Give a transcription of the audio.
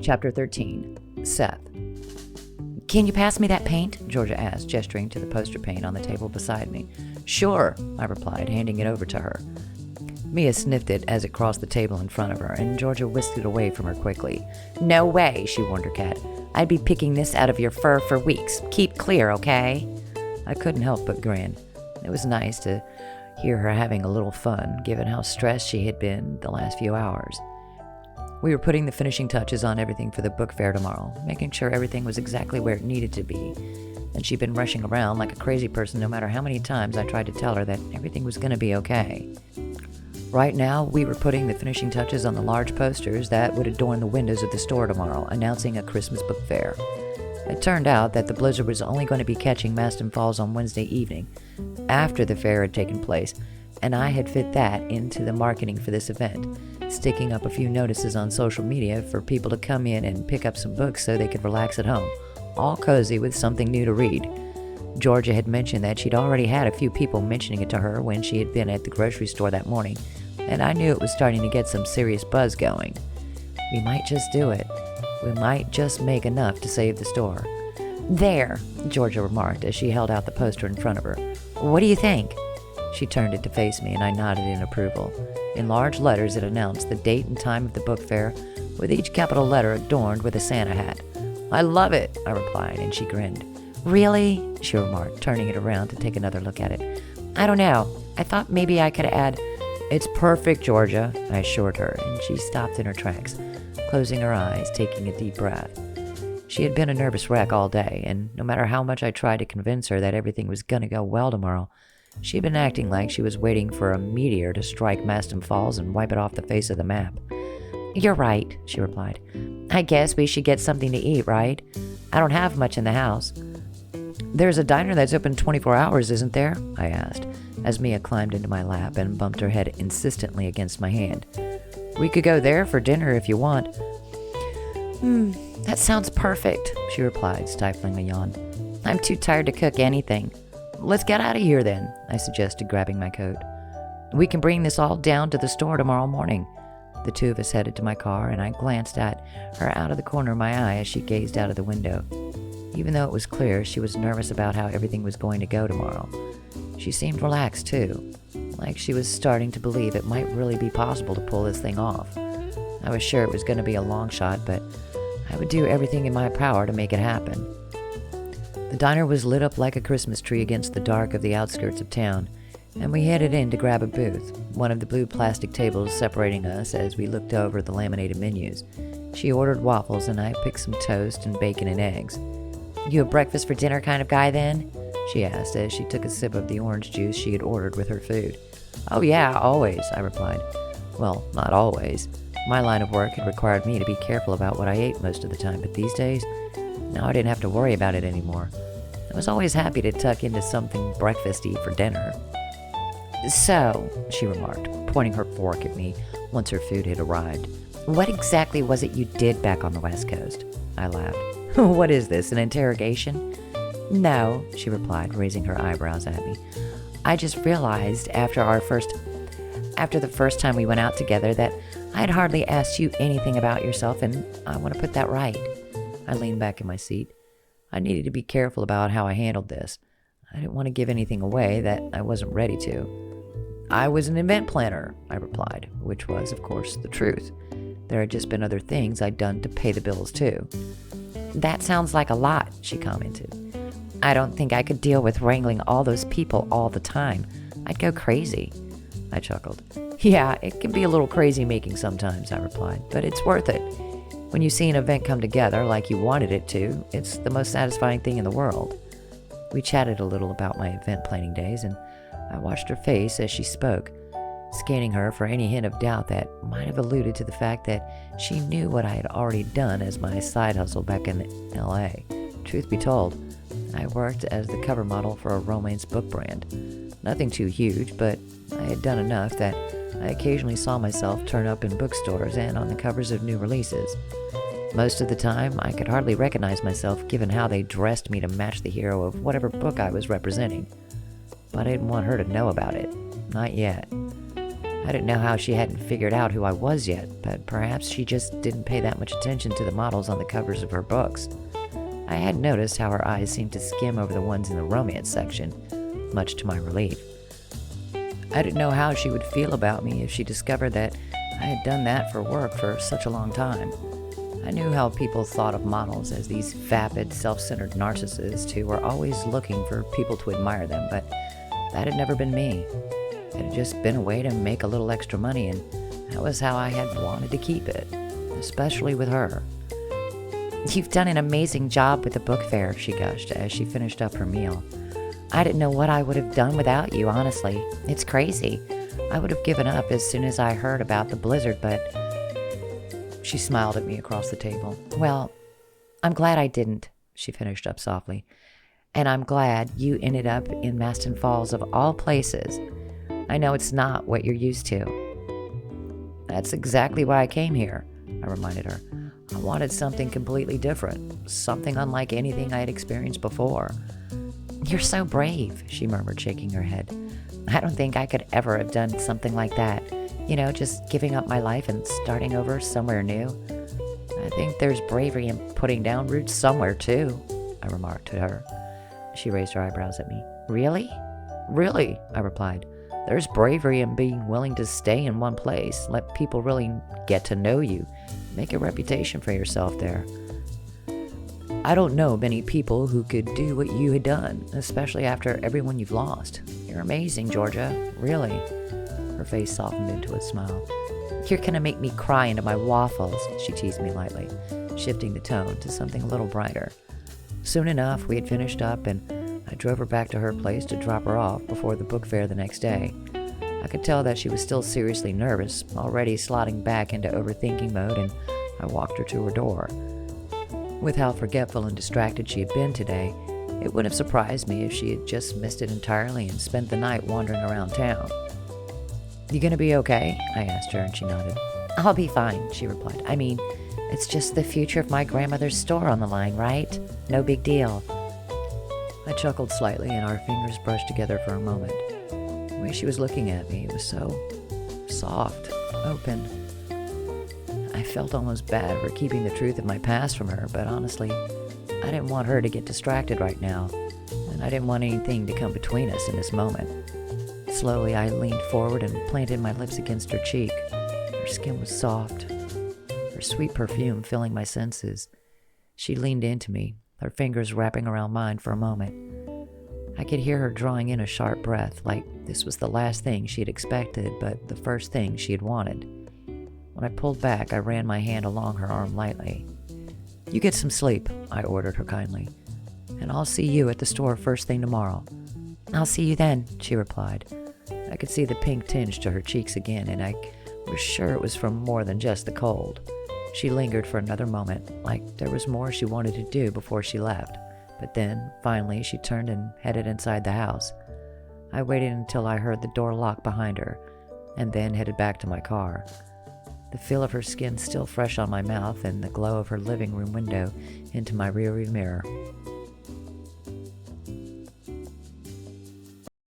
Chapter 13. Seth. "Can you pass me that paint?" Georgia asked, gesturing to the poster paint on the table beside me. "Sure," I replied, handing it over to her. Mia sniffed it as it crossed the table in front of her, and Georgia whisked it away from her quickly. "No way," she warned her cat. "I'd be picking this out of your fur for weeks. Keep clear, okay?" I couldn't help but grin. It was nice to hear her having a little fun, given how stressed she had been the last few hours. We were putting the finishing touches on everything for the book fair tomorrow, making sure everything was exactly where it needed to be. And she'd been rushing around like a crazy person no matter how many times I tried to tell her that everything was going to be okay. Right now, we were putting the finishing touches on the large posters that would adorn the windows of the store tomorrow, announcing a Christmas book fair. It turned out that the blizzard was only going to be catching Mastin Falls on Wednesday evening, after the fair had taken place, and I had fit that into the marketing for this event, sticking up a few notices on social media for people to come in and pick up some books so they could relax at home, all cozy with something new to read. Georgia had mentioned that she'd already had a few people mentioning it to her when she had been at the grocery store that morning, and I knew it was starting to get some serious buzz going. We might just do it. We might just make enough to save the store. "There," Georgia remarked as she held out the poster in front of her. "What do you think?" She turned it to face me, and I nodded in approval. In large letters, it announced the date and time of the book fair, with each capital letter adorned with a Santa hat. "I love it," I replied, and she grinned. "Really?" she remarked, turning it around to take another look at it. "I don't know. I thought maybe I could add—" "It's perfect, Georgia," I assured her, and she stopped in her tracks, closing her eyes, taking a deep breath. She had been a nervous wreck all day, and no matter how much I tried to convince her that everything was going to go well tomorrow, she'd been acting like she was waiting for a meteor to strike Mastin Falls and wipe it off the face of the map. "You're right," she replied. "I guess we should get something to eat, right? I don't have much in the house." "There's a diner that's open 24 hours, isn't there?" I asked, as Mia climbed into my lap and bumped her head insistently against my hand. "We could go there for dinner if you want." That sounds perfect," she replied, stifling a yawn. "I'm too tired to cook anything." "Let's get out of here then," I suggested, grabbing my coat. "We can bring this all down to the store tomorrow morning." The two of us headed to my car, and I glanced at her out of the corner of my eye as she gazed out of the window. Even though it was clear she was nervous about how everything was going to go tomorrow, she seemed relaxed too, like she was starting to believe it might really be possible to pull this thing off. I was sure it was going to be a long shot, but I would do everything in my power to make it happen. The diner was lit up like a Christmas tree against the dark of the outskirts of town, and we headed in to grab a booth, one of the blue plastic tables separating us as we looked over the laminated menus. She ordered waffles, and I picked some toast and bacon and eggs. "You a breakfast for dinner kind of guy then?" she asked as she took a sip of the orange juice she had ordered with her food. "Oh yeah, always," I replied. Well, not always. My line of work had required me to be careful about what I ate most of the time, but these days, now I didn't have to worry about it anymore. I was always happy to tuck into something breakfasty for dinner. "So," she remarked, pointing her fork at me once her food had arrived, "what exactly was it you did back on the West Coast?" I laughed. "What is this, an interrogation?" "No," she replied, raising her eyebrows at me. "I just realized after the first time we went out together that I'd hardly asked you anything about yourself, and I want to put that right." I leaned back in my seat. I needed to be careful about how I handled this. I didn't want to give anything away that I wasn't ready to. "I was an event planner," I replied, which was, of course, the truth. There had just been other things I'd done to pay the bills, too. "That sounds like a lot," she commented. "I don't think I could deal with wrangling all those people all the time. I'd go crazy." I chuckled. "Yeah, it can be a little crazy-making sometimes," I replied, "but it's worth it. When you see an event come together like you wanted it to, it's the most satisfying thing in the world." We chatted a little about my event planning days, and I watched her face as she spoke, scanning her for any hint of doubt that might have alluded to the fact that she knew what I had already done as my side hustle back in L.A. Truth be told, I worked as the cover model for a romance book brand. Nothing too huge, but I had done enough that I occasionally saw myself turn up in bookstores and on the covers of new releases. Most of the time, I could hardly recognize myself given how they dressed me to match the hero of whatever book I was representing. But I didn't want her to know about it. Not yet. I didn't know how she hadn't figured out who I was yet, but perhaps she just didn't pay that much attention to the models on the covers of her books. I had noticed how her eyes seemed to skim over the ones in the romance section, much to my relief. I didn't know how she would feel about me if she discovered that I had done that for work for such a long time. I knew how people thought of models as these vapid, self-centered narcissists who were always looking for people to admire them, but that had never been me. It had just been a way to make a little extra money, and that was how I had wanted to keep it, especially with her. "You've done an amazing job with the book fair," she gushed as she finished up her meal. "I didn't know what I would have done without you, honestly. It's crazy. I would have given up as soon as I heard about the blizzard, but..." She smiled at me across the table. "Well, I'm glad I didn't," she finished up softly. "And I'm glad you ended up in Mastin Falls of all places. I know it's not what you're used to." "That's exactly why I came here," I reminded her. "I wanted something completely different, something unlike anything I had experienced before." "You're so brave," she murmured, shaking her head. "I don't think I could ever have done something like that. Just giving up my life and starting over somewhere new. I think there's bravery in putting down roots somewhere, too," I remarked to her. She raised her eyebrows at me. "Really?" "Really," I replied. "There's bravery in being willing to stay in one place, let people really get to know you, make a reputation for yourself there. I don't know many people who could do what you had done, especially after everyone you've lost. You're amazing, Georgia, really." Her face softened into a smile. "You're gonna make me cry into my waffles," she teased me lightly, shifting the tone to something a little brighter. Soon enough, we had finished up, and I drove her back to her place to drop her off before the book fair the next day. I could tell that she was still seriously nervous, already sliding back into overthinking mode, and I walked her to her door. With how forgetful and distracted she had been today, it wouldn't have surprised me if she had just missed it entirely and spent the night wandering around town. "You gonna be okay?" I asked her, and she nodded. "I'll be fine," she replied. "I mean, it's just the future of my grandmother's store on the line, right? No big deal." I chuckled slightly, and our fingers brushed together for a moment. The way she was looking at me was so soft, open. I felt almost bad for keeping the truth of my past from her, but honestly, I didn't want her to get distracted right now, and I didn't want anything to come between us in this moment. Slowly, I leaned forward and planted my lips against her cheek. Her skin was soft, her sweet perfume filling my senses. She leaned into me, her fingers wrapping around mine for a moment. I could hear her drawing in a sharp breath, like this was the last thing she had expected, but the first thing she had wanted. When I pulled back, I ran my hand along her arm lightly. "You get some sleep," I ordered her kindly, "and I'll see you at the store first thing tomorrow." "I'll see you then," she replied. I could see the pink tinge to her cheeks again, and I was sure it was from more than just the cold. She lingered for another moment, like there was more she wanted to do before she left, but then, finally, she turned and headed inside the house. I waited until I heard the door lock behind her, and then headed back to my car. The feel of her skin still fresh on my mouth, and the glow of her living room window into my rearview mirror.